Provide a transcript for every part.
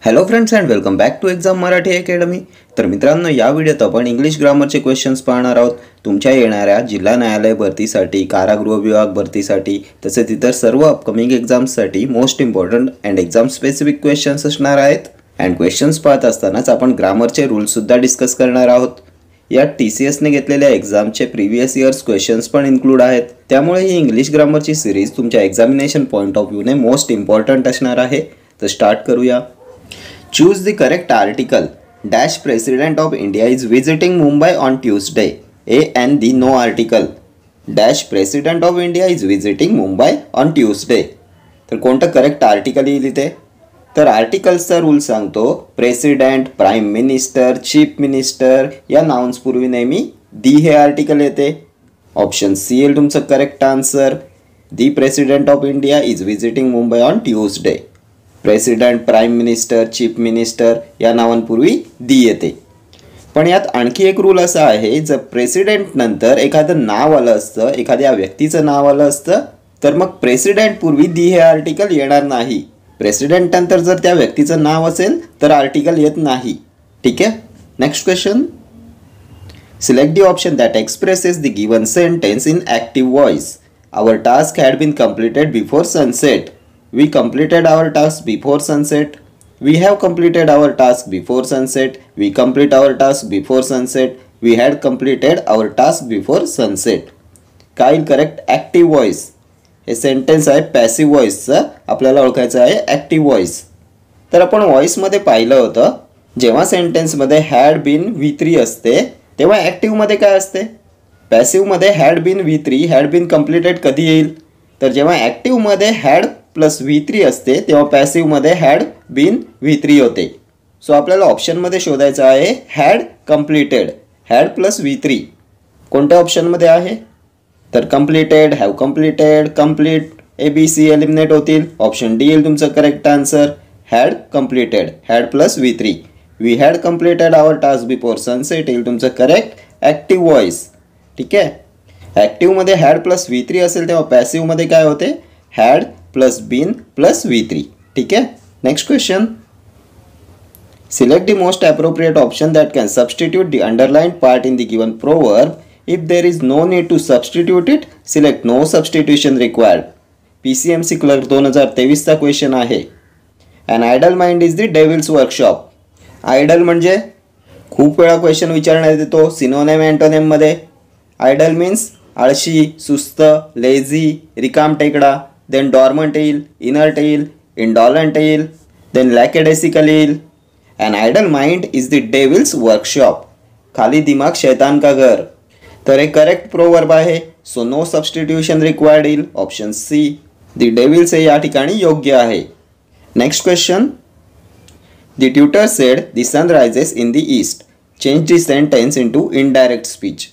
Hello friends and welcome back to exam Marathi academy. तर मित्रांनो, या व्हिडिओत आपण इंग्लिश ग्रामरचे क्वेश्चन्स पाहणार आहोत। तुमच्या येणाऱ्या जिल्हा न्यायालय भरतीसाठी, कारागृह विभाग भरतीसाठी तसेच इतर सर्व अपकमिंग एक्झाम्ससाठी most important and exam specific questions असणार आहेत। अँड क्वेश्चन्स पाहत असतानाच आपण ग्रामरचे रूल्ससुद्धा डिस्कस करणार आहोत। यात TCSने घेतलेल्या एक्झामचे प्रीवियस इयर्स क्वेश्चन्स पण इन्क्लूड आहेत। त्यामुळे ही इंग्लिश ग्रामरची सिरीज तुमच्या एक्झामिनेशन पॉईंट ऑफ व्ह्यूने मोस्ट इम्पॉर्टंट असणार आहे। तर स्टार्ट करूया। Choose the correct article. Dash President of India is visiting Mumbai on Tuesday. A and the no article. Dash President of India is visiting Mumbai on Tuesday. तर कोणतं correct article येईल इथे? तर आर्टिकल्सचा rule सांगतो, president, prime minister, chief minister या nouns पूर्वी नेहमी दी हे आर्टिकल येते। ऑप्शन सी येईल तुमचं correct answer. The president of India is visiting Mumbai on Tuesday. President, prime minister, chief minister या नावांपूर्वी दी येते। पण यात आणखी एक रूल असा आहे, जर प्रेसिडेंट नंतर एखादं नाव आलं असतं, एखाद्या व्यक्तीचं नाव आलं असतं, तर मग प्रेसिडेंट पूर्वी दी हे आर्टिकल येणार नाही। प्रेसिडेंट नंतर जर त्या व्यक्तीचं नाव असेल तर आर्टिकल येत नाही। ठीक आहे। Next question, select the option that expresses the given sentence in active voice. Our task had been completed before sunset. We completed our task before sunset. We have completed our task before sunset. We complete our task before sunset. We had completed our task before sunset. काय येईल correct? Active voice. हे sentence आहे passive व्हॉइसचं, आपल्याला ओळखायचं आहे active voice. तर आपण व्हॉइसमध्ये पाहिलं होतं, जेव्हा सेंटेन्समध्ये हॅड बीन V3 असते तेव्हा ॲक्टिव्हमध्ये काय असते? पॅसिव्हमध्ये had been V3, had been completed कधी येईल? तर जेव्हा ॲक्टिव्हमध्ये हॅड प्लस V3 असते तेव्हा पॅसिव्हमध्ये हॅड बीन V3 होते। सो आपल्याला ऑप्शनमध्ये शोधायचं आहे had completed, had plus V3 कोणत्या ऑप्शनमध्ये आहे? तर completed, have completed, complete, ABC eliminate होतील। ऑप्शन डी येईल तुमचं correct answer. Had completed, had plus V3। We had completed our task before sunset येईल तुमचं करेक्ट ॲक्टिव्ह व्हॉइस। ठीक आहे। ॲक्टिव्हमध्ये हॅड प्लस V3 असेल तेव्हा पॅसिव्हमध्ये काय होते? Had plus been plus V3। ठीक आहे। Next question, select the most appropriate option that can substitute the underlined part in the given proverb. If there is no need to substitute it, select no substitution required. PCMC clerk 2023चा question आहे। An idle mind is the devil's workshop. Idle म्हणजे खूप वेळा question विचारण्यात येतो synonym antonym मध्ये। Idle means आळशी, सुस्त, लेझी, रिकाम टेकडा। देन डॉर्मंट येईल, इनर्ट येईल, इंडॉलंट येईल, देन लॅकेडेसिकल येईल। An idle mind is the devil's workshop. खाली दिमाग शैतान का घर। तर हे करेक्ट प्रोवर्ब आहे। सो नो सबस्टिट्यूशन रिक्वायर्ड येईल। ऑप्शन सी द डेव्हिल्स हे या ठिकाणी योग्य आहे। Next question, the tutor said the sun rises in the east. Change the sentence into indirect speech.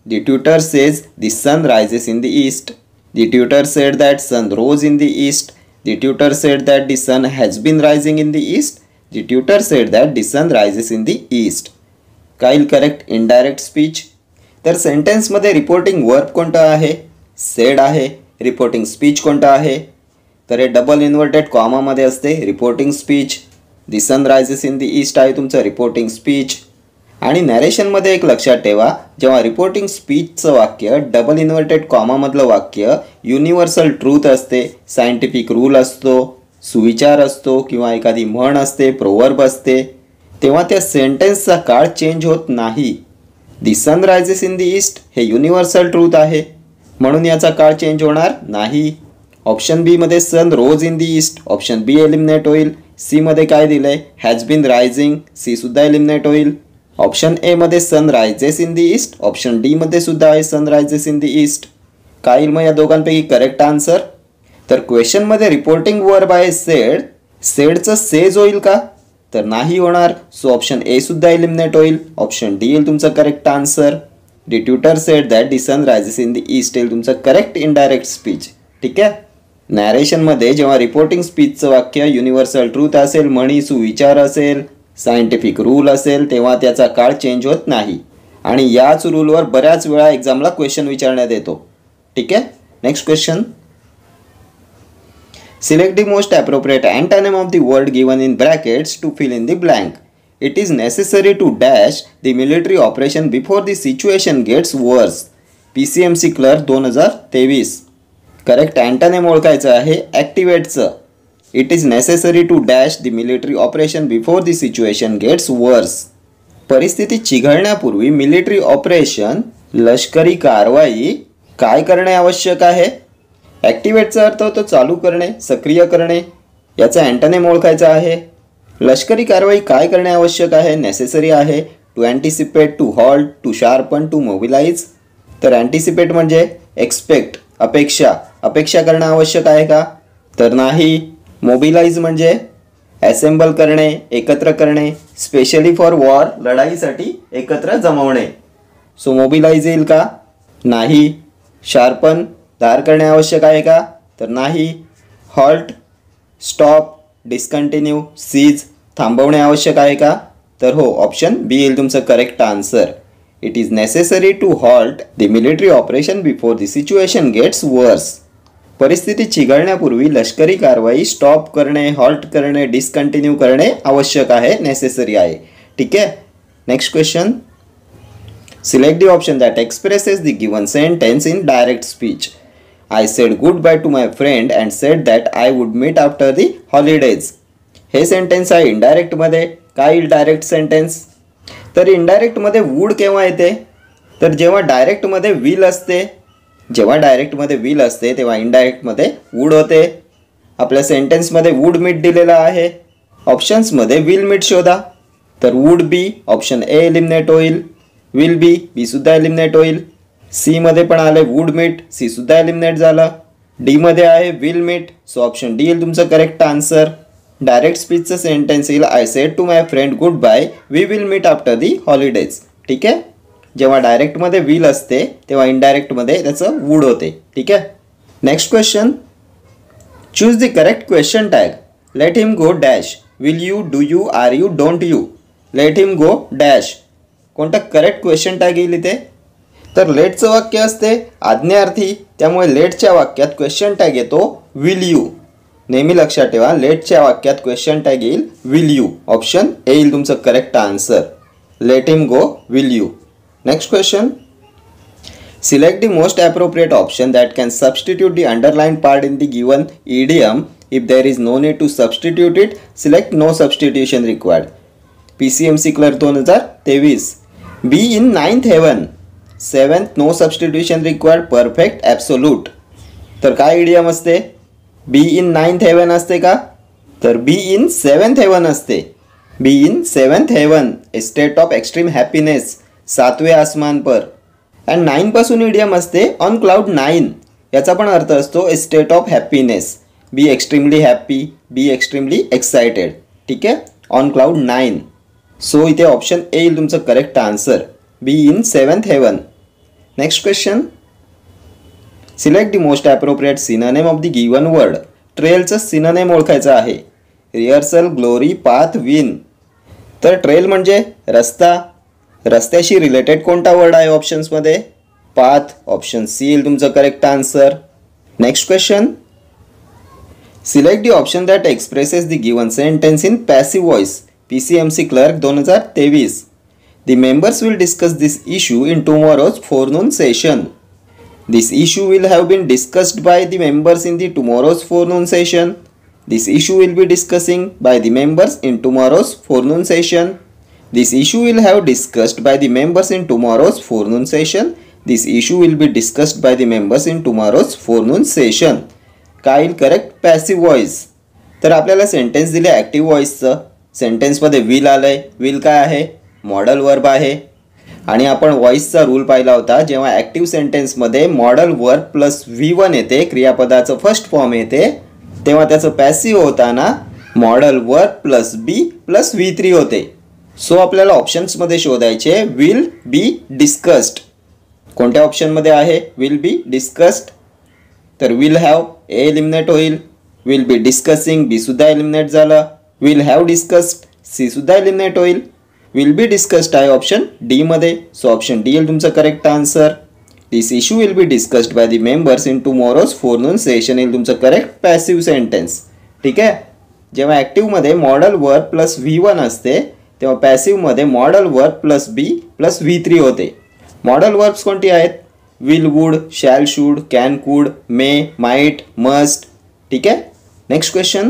The tutor says the sun rises in the east. The tutor said that sun rose in the east. The tutor said that the sun has been rising in the east. The tutor said that the sun rises in the east. काय correct? Indirect speech. तर सेंटेन्समध्ये reporting verb कोणता आहे? Sed आहे। Reporting speech कोणता आहे? तर हे double inverted कॉमामध्ये असते reporting speech. The sun rises in the east आहे तुमचं रिपोर्टिंग स्पीच। आणि नॅरेशनमध्ये एक लक्षात ठेवा, जेव्हा रिपोर्टिंग स्पीचचं वाक्य डबल इन्व्हर्टेड कॉमामधलं वाक्य युनिव्हर्सल ट्रूथ असते, सायंटिफिक रूल असतो, सुविचार असतो किंवा एखादी म्हण असते, प्रोवर्ब असते, तेव्हा त्या सेंटेन्सचा काळ चेंज होत नाही। The sun rises in the east हे युनिव्हर्सल ट्रूथ आहे म्हणून याचा काळ चेंज होणार नाही। ऑप्शन बी मध्ये sun rose in the east, option B eliminate होईल। सी मध्ये काय दिलंय? हॅज बीन रायझिंग, सी सुद्धा एलिमिनेट होईल। ऑप्शन ए मध्ये sun rises in the east, option D मध्ये सुद्धा आहे sun rises in the east. काय येईल मग या दोघांपैकी करेक्ट आन्सर? तर क्वेश्चनमध्ये रिपोर्टिंग वर्ब आहे सेड, सेडचं सेज होईल का? तर नाही होणार। सो ऑप्शन ए सुद्धा एलिमिनेट होईल। ऑप्शन डी येईल तुमचं correct answer. The tutor said that the sun rises in the east येईल तुमचं करेक्ट इनडायरेक्ट स्पीच। ठीक आहे। नॅरेशनमध्ये जेव्हा रिपोर्टिंग स्पीचचं वाक्य युनिव्हर्सल ट्रूथ असेल, म्हणी, सुविचार असेल, सायंटिफिक रूल असेल तेव्हा त्याचा काळ चेंज होत नाही। आणि याच रूलवर बऱ्याच वेळा एक्झामला क्वेश्चन विचारण्यात येतो। ठीक आहे। Next question, Select the most appropriate antonym of the word given in brackets to fill in the blank. It is necessary to dash the military operation before the situation gets worse. PCMC Clerk 2023. Correct antonym ओळखायचं आहे ॲक्टिवेटचं. It is necessary to dash the military operation before the situation gets worse. परिस्थिती चिघळण्यापूर्वी military operation लष्करी कारवाई काय करणे आवश्यक आहे. ॲक्टिवेटचा अर्थ होतो चालू करणे, सक्रिय करणे. याचा अँटोनिम ओळखायचा आहे. लष्करी कारवाई काय करणे आवश्यक आहे. नेसेसरी आहे. To anticipate, to halt, to sharpen, to mobilise. तर अँटिसिपेट म्हणजे एक्सपेक्ट, अपेक्षा, अपेक्षा करणं आवश्यक आहे का. तर नाही. मोबिलाइज म्हणजे असेंबल करणे, एकत्र करणे, स्पेशली फॉर वॉर, लढाईसाठी एकत्र जमवणे. सो मोबिलाइज येईल का. नाही. शार्पन धार करणे आवश्यक आहे का. तर नाही. हॉल्ट स्टॉप, डिस्कंटिन्यू, सीज थांबवणे आवश्यक आहे का. तर हो, ऑप्शन बी येईल तुमचं correct answer. It is necessary to halt the military operation before the situation gets worse. परिस्थिती चिघळण्यापूर्वी लष्करी कारवाई स्टॉप करणे, हॉल्ट करणे, डिस्कंटिन्यू करणे आवश्यक आहे, नेसेसरी आहे. ठीक आहे. Next question. Select the option that expresses the given sentence in direct speech. I said goodbye to my friend and said that I would meet after the holidays. हे sentence आहे इनडायरेक्टमध्ये. काय येईल direct sentence. तर इनडायरेक्टमध्ये wood केव्हा येते. तर जेव्हा डायरेक्टमध्ये विल असते. जेव्हा डायरेक्टमध्ये विल असते तेव्हा इनडायरेक्टमध्ये वूड होते. आपल्या सेंटेन्समध्ये वूड मीट दिलेला आहे. ऑप्शन्समध्ये विल मीट शोधा. तर would be option A eliminate होईल. विल बी बी सुद्धा एलिमिनेट होईल. सी मध्ये पण आले वूड मीट, सी सुद्धा एलिमिनेट झालं. डी मध्ये आहे will meet, so option D येईल तुमचं करेक्ट आन्सर. डायरेक्ट स्पीचचं सेंटेन्स येईल I said to my friend goodbye, we will meet after the holidays. ठीक आहे. जेव्हा डायरेक्टमध्ये विल असते तेव्हा इनडायरेक्टमध्ये त्याचं वूड होते. ठीक आहे. Next question. Choose the correct question tag. Let him go dash. Will you, do you, are you, don't you. Let him go dash. कोणता करेक्ट क्वेश्चन टॅग येईल इथे. तर लेटचं वाक्य असते आज्ञार्थी, त्यामुळे लेटच्या वाक्यात क्वेश्चन टॅग येतो विल यू. नेहमी लक्षात ठेवा, लेटच्या वाक्यात क्वेश्चन टॅग येईल विल यू. ऑप्शन ए येईल तुमचं correct answer. Late him go will you. Next question. Select the most appropriate option that can substitute the underlined part in the given idiom. If there is no need to substitute it, select no substitution required. PCMC Clerk 2023. Be in ninth heaven. Seventh no substitution required. Perfect, absolute. तर काय idiom असते. Be in ninth haven असते का. तर बी in seventh heaven असते. Be in seventh heaven, a state of extreme happiness, सातवे आसमान पर. अँड नाईन पासून इडियम असते ऑन क्लाउड नाईन. याचा पण अर्थ असतो a state of happiness. Be extremely happy, be extremely excited. ठीक आहे. On cloud nine. सो इथे ऑप्शन ए येईल तुमचं correct answer. B in seventh heaven. Next question. Select the most appropriate synonym of the given word. ट्रेलचं synonym ओळखायचं आहे. Rehearsal, glory, path, win. तर trail म्हणजे रस्ता. रस्त्याशी रिलेटेड कोणता वर्ड आहे ऑप्शन्समध्ये. पाथ. ऑप्शन सी येईल तुमचं correct answer. Next question. Select the option that expresses the given sentence in passive voice. PCMC Clerk 2023. The members will discuss this issue in tomorrow's forenoon session. This issue will have been discussed by the members in the tomorrow's forenoon session. This issue will be discussing by the members in tomorrow's forenoon session. This issue will have discussed by the members in tomorrow's forenoon session. This issue will be discussed by the members in tomorrow's forenoon session. काय येईल correct. Passive voice. तर आपल्याला sentence दिले active व्हॉइसचं. सेंटेन्समध्ये will आलंय. Will काय आहे. Modal verb आहे. आणि आपण व्हॉइसचा रूल पाहिला होता. जेव्हा ॲक्टिव्ह सेंटेन्समध्ये मॉडल वर्ब प्लस V1 येते, क्रियापदाचं फर्स्ट फॉर्म येते, तेव्हा त्याचं पॅसिव्ह होताना model verb plus be plus V3 होते. सो आपल्याला ऑप्शन्समध्ये शोधायचे विल बी डिस्कस्ड. कोणत्या ऑप्शनमध्ये आहे विल बी डिस्कस्ड. तर विल हॅव ए एलिमिनेट होईल. विल बी डिस्कसिंग बी सुद्धा एलिमिनेट झालं. विल हॅव डिस्कस्ड सी सुद्धा एलिमिनेट होईल. विल बी डिस्कस्ड आहे ऑप्शन डी मध्ये. सो ऑप्शन डी येईल तुमचं correct answer. This issue will be discussed by the members in tomorrow's फोरनून session येईल तुमचं करेक्ट पॅसिव्ह सेंटेन्स. ठीक आहे. जेव्हा ॲक्टिव्हमध्ये मॉडल वर्ब प्लस V1 असते तेव्हा पॅसिव्हमध्ये modal verb plus be plus V3 होते. मॉडल वर्ब्स कोणती आहेत? Will, would, shall, should, can, could, may, might, must. ठीक आहे. Next question.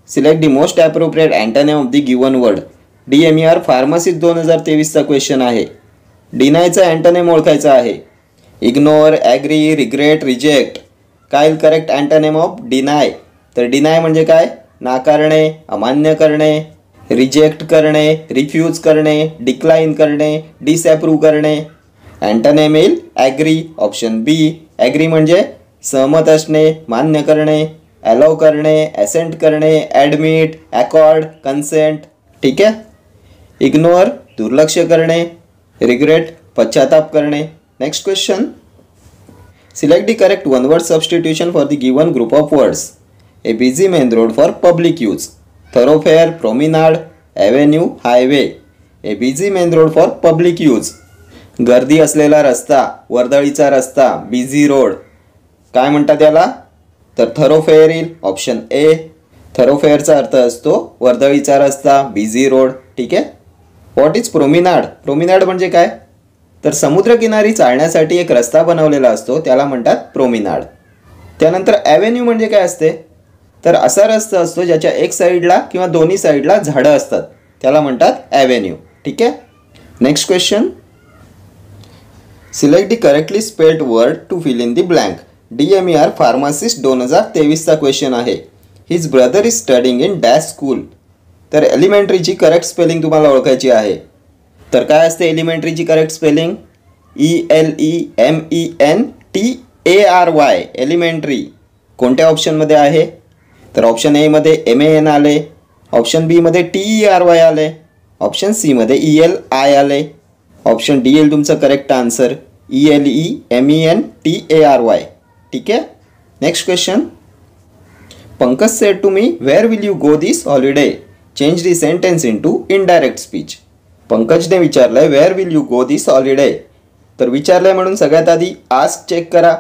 Select the most appropriate antonym of the given word. DMER pharmacist 2023चा question आहे. डिनायचा antonym ओळखायचा आहे. Ignore, agree, regret, reject. काय करेक्ट अँटोनिम ऑफ डिनाय? तर deny म्हणजे काय? नाकारणे, अमान्य करणे, रिजेक्ट करणे, रिफ्यूज करणे, डिक्लाइन करणे, डिसअप्रूव्ह करणे. अँटोनिम येईल ॲग्री, ऑप्शन बी. ॲग्री म्हणजे सहमत असणे, मान्य करणे, अलाउ करणे, ॲसेंट करणे, ॲडमिट, अकॉर्ड, कन्सेंट. ठीक आहे. इग्नोर दुर्लक्ष करणे, रिग्रेट पश्चाताप करणे. Next question. Select the correct one word substitution for the given group of words. A busy main road for public use. Thoroughfare, promenade, avenue, highway. A busy main road for public use. गर्दी असलेला रस्ता, वर्दळीचा रस्ता, busy road. काय म्हणतात याला? तर थरोफेअर येईल, option A. थरोफेअरचा अर्थ असतो वर्दळीचा रस्ता, बिझी रोड. ठीक आहे. What is प्रोमिनाड? प्रोमिनाड म्हणजे काय? तर समुद्रकिनारी चालण्यासाठी एक रस्ता बनवलेला असतो त्याला म्हणतात प्रोमिनाड. त्यानंतर ॲव्हेन्यू म्हणजे काय असते? तर असा रस्ता असतो ज्याच्या एक साईडला किंवा दोन्ही साईडला झाडं असतात त्याला म्हणतात ॲव्हेन्यू. ठीक आहे. Next question. Select the correctly spelled word to fill in the blank. DMER pharmacist 2023चा क्वेश्चन आहे. His brother is studying in dash school. तर एलिमेंटरीची करेक्ट स्पेलिंग तुम्हाला ओळखायची आहे. तर काय असते एलिमेंटरीची करेक्ट स्पेलिंग? ELEMENTARY. एलिमेंटरी. कोणत्या ऑप्शनमध्ये आहे? तर ऑप्शन ए मध्ये MAN आले, ऑप्शन बी मध्ये TERY आले, ऑप्शन सी मध्ये ELI आले, ऑप्शन डी येईल तुमचं करेक्ट आन्सर ELEMENTARY. ठीक आहे. Next question. Pankaj said to me where will you go this holiday. Change the sentence into indirect speech. पंकजने विचारलंय where will you go this holiday. तर विचारलंय म्हणून सगळ्यात आधी आस्क चेक करा.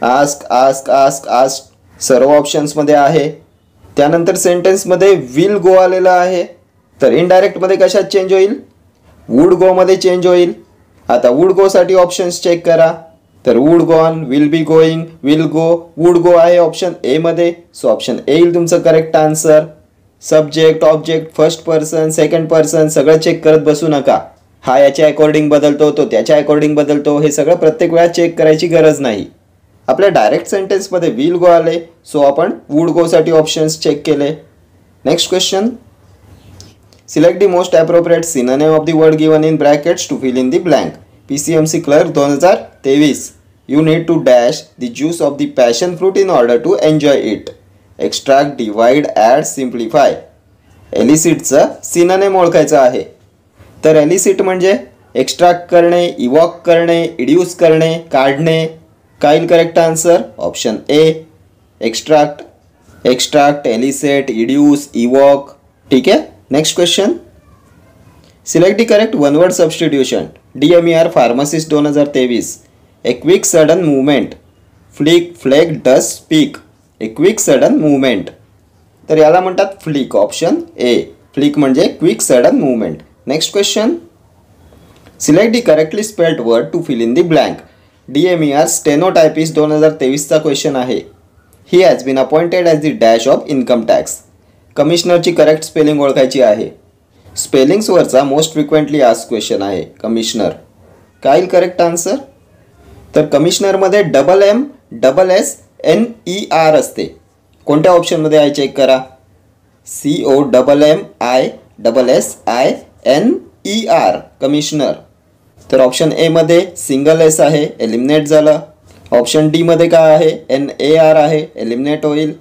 आस्क आस्क आस्क आस्क सर्व ऑप्शन्समध्ये आहे. त्यानंतर सेंटेन्समध्ये विल गो आलेला आहे. तर इनडायरेक्टमध्ये कशात चेंज होईल? वुड गोमध्ये चेंज होईल. आता वुड गोसाठी ऑप्शन्स चेक करा. तर would gone, will be going, will go, would go आहे ऑप्शन ए मध्ये. सो ऑप्शन ए येईल तुमचं correct answer. Subject, object, first person, second person सगळं चेक करत बसू नका. हा याच्या अकॉर्डिंग बदलतो, तो त्याच्या अकॉर्डिंग बदलतो. हे सगळं प्रत्येक वेळा चेक करायची गरज नाही. आपल्या डायरेक्ट सेंटेन्समध्ये विल गो आले सो आपण वुड गोसाठी ऑप्शन्स चेक केले. Next question. Select the most appropriate synonym of the word given in brackets to fill in the blank. PCMC clerk 2023. You need to dash the juice of the passion fruit in order to enjoy it. Extract, divide, add, simplify. एलिसिटचं synonym ओळखायचं आहे. तर elicit म्हणजे extract करणे, इवॉक करणे, इड्यूस करणे, काढणे. काय येईल correct answer? Option A. Extract. Extract, elicit, educe, evoke. ठीक आहे. Next question. Select the correct one word substitution. DMER pharmacist 2023. A quick sudden movement. Flick, fleck, dust, speak. A quick sudden movement. तर याला म्हणतात flick, option A. Flick म्हणजे quick sudden movement. Next question. Select the correctly spelled word to fill in the blank. DMER stenotypist 2023चा question आहे. He has been appointed as the dash of income tax. कमिशनरची correct spelling ओळखायची आहे. स्पेलिंग्सवरचा most frequently ask question आहे commissioner. काय येईल correct answer? तर कमिशनरमध्ये MMSNER असते. कोणत्या ऑप्शनमध्ये आहे चेक करा. COMMISSINER commissioner. तर ऑप्शन ए मध्ये सिंगल एस आहे, एलिमिनेट झालं. ऑप्शन डी मध्ये काय आहे? NAR आहे, एलिमिनेट होईल.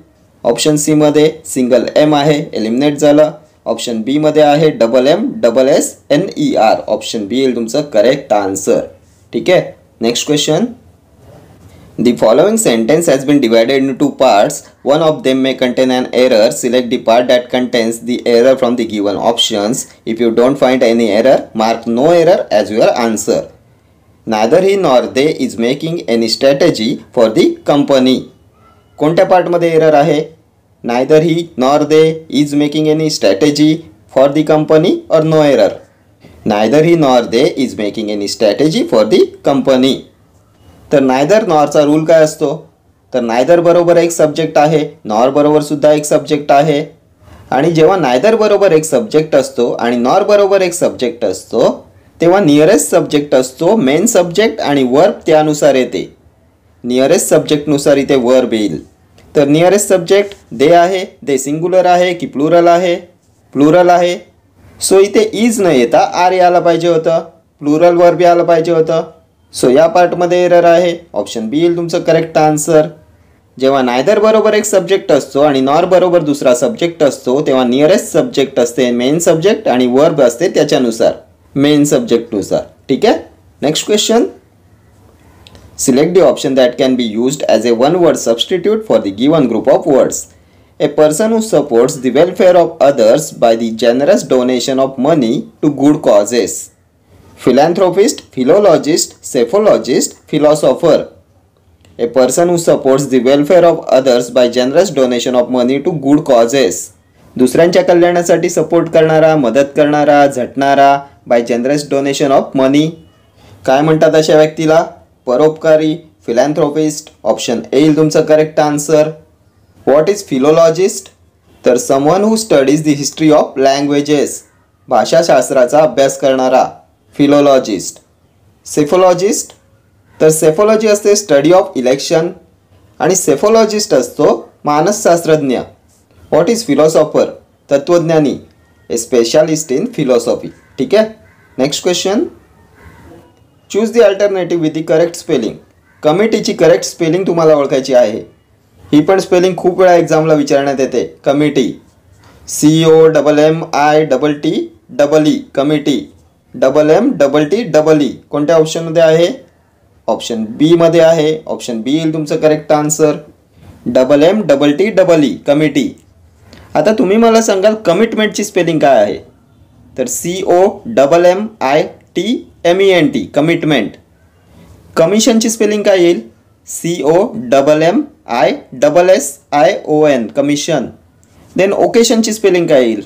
ऑप्शन सी मध्ये सिंगल एम आहे, एलिमिनेट झालं. ऑप्शन बी मध्ये आहे MMSNER. ऑप्शन बी येईल तुमचं करेक्ट आन्सर. ठीक आहे. Next question. The following sentence has been divided into two parts. One of them may contain an error. Select the part that contains the error from the given options. If you don't find any error, mark no error as your answer. Neither he nor they is making any strategy for the company. कोणत्या पार्टमध्ये error आहे? Neither he nor they is making any strategy for the company or no error. Neither he nor they is making any strategy for the company. तर neither नॉरचा rule काय असतो? तर neither बरोबर एक सब्जेक्ट आहे, नॉर बरोबर सुद्धा एक सब्जेक्ट आहे. आणि जेव्हा नायदर बरोबर एक सब्जेक्ट असतो आणि नॉर बरोबर एक सब्जेक्ट असतो तेव्हा नियरेस्ट सब्जेक्ट असतो मेन सब्जेक्ट आणि वर्ब त्यानुसार येते. नियरेस्ट सब्जेक्टनुसार इथे वर्ब येईल. तर नियरेस्ट सब्जेक्ट दे आहे. दे सिंग्युलर आहे की प्लुरल आहे? प्लुरल आहे. सो इथे इज न येता आर यायला पाहिजे होतं, प्लुरल वर्ब यायला पाहिजे होतं. सो या पार्टमध्ये एरर आहे. ऑप्शन बी येईल तुमचं करेक्ट आन्सर. जेव्हा नायदर बरोबर एक सब्जेक्ट असतो आणि नॉर बरोबर दुसरा सब्जेक्ट असतो तेव्हा नियरेस्ट सब्जेक्ट असते मेन सब्जेक्ट आणि वर्ब असते त्याच्यानुसार मेन सब्जेक्टनुसार. ठीक आहे. Next question. Select the option that can be used as A one word substitute for the given group of words. A person who supports the welfare of others by the generous donation of money to good causes. Philanthropist, philologist, cephalogist, philosopher. A person who supports the welfare of others by generous donation of money to good causes. दुसऱ्यांच्या कल्याणासाठी support करणारा, मदत करणारा, झटणारा bye generous donation of मनी. काय म्हणतात अशा व्यक्तीला? परोपकारी, फिलॅन्थ्रोपिस्ट. ऑप्शन ए येईल तुमचं correct answer. What is philologist? तर someone who studies the history of languages. भाषाशास्त्राचा अभ्यास करणारा फिलोलॉजिस्ट. सेफोलॉजिस्ट? तर सेफोलॉजी असते स्टडी ऑफ इलेक्शन आणि सेफोलॉजिस्ट असतो मानसशास्त्रज्ञ. What is philosopher? तत्वज्ञानी. A specialist in philosophy. ठीक आहे. Next question. Choose the alternative with the correct spelling. कमिटीची करेक्ट स्पेलिंग तुम्हाला ओळखायची आहे. ही पण स्पेलिंग खूप वेळा एक्झामला विचारण्यात येते. Committee COMMITT committee. MMTTE कोणत्या ऑप्शनमध्ये आहे? ऑप्शन बी मध्ये आहे. ऑप्शन बी येईल तुमचं करेक्ट आन्सर. MMTTE committee. आता तुम्ही मला सांगाल कमिटमेंटची स्पेलिंग काय आहे? तर COMMITMENT कमिटमेंट. कमिशनची स्पेलिंग काय येईल? COMMISSION commission. देन ओकेशनची स्पेलिंग काय येईल?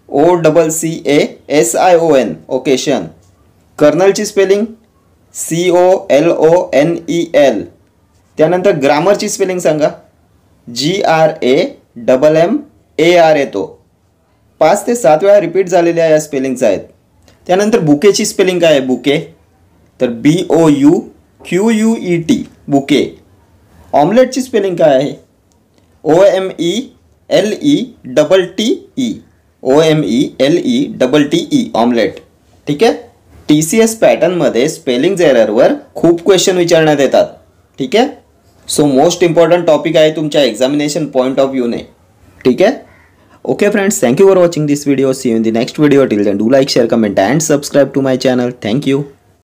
OCCASION occasion. कर्नलची स्पेलिंग COLONEL. त्यानंतर ग्रामरची स्पेलिंग सांगा. GRAMMAR येतो. 5 ते 7 वेळा रिपीट झालेल्या या स्पेलिंग्स आहेत. त्यानंतर बुकेची स्पेलिंग काय आहे? बुके. तर BOUQUET बुके. ऑमलेटची स्पेलिंग काय आहे? OMELETTE omelette. ठीक आहे. TCS पॅटर्नमध्ये स्पेलिंग एररवर खूप क्वेश्चन विचारण्यात येतात. ठीक आहे. सो मोस्ट इम्पॉर्टंट टॉपिक आहे तुमच्या एक्झामिनेशन पॉईंट ऑफ व्ह्यूने. ठीक आहे. Okay friends, thank you for watching this video. See you in the next video. Till then do like, share, comment and subscribe to my channel. Thank you.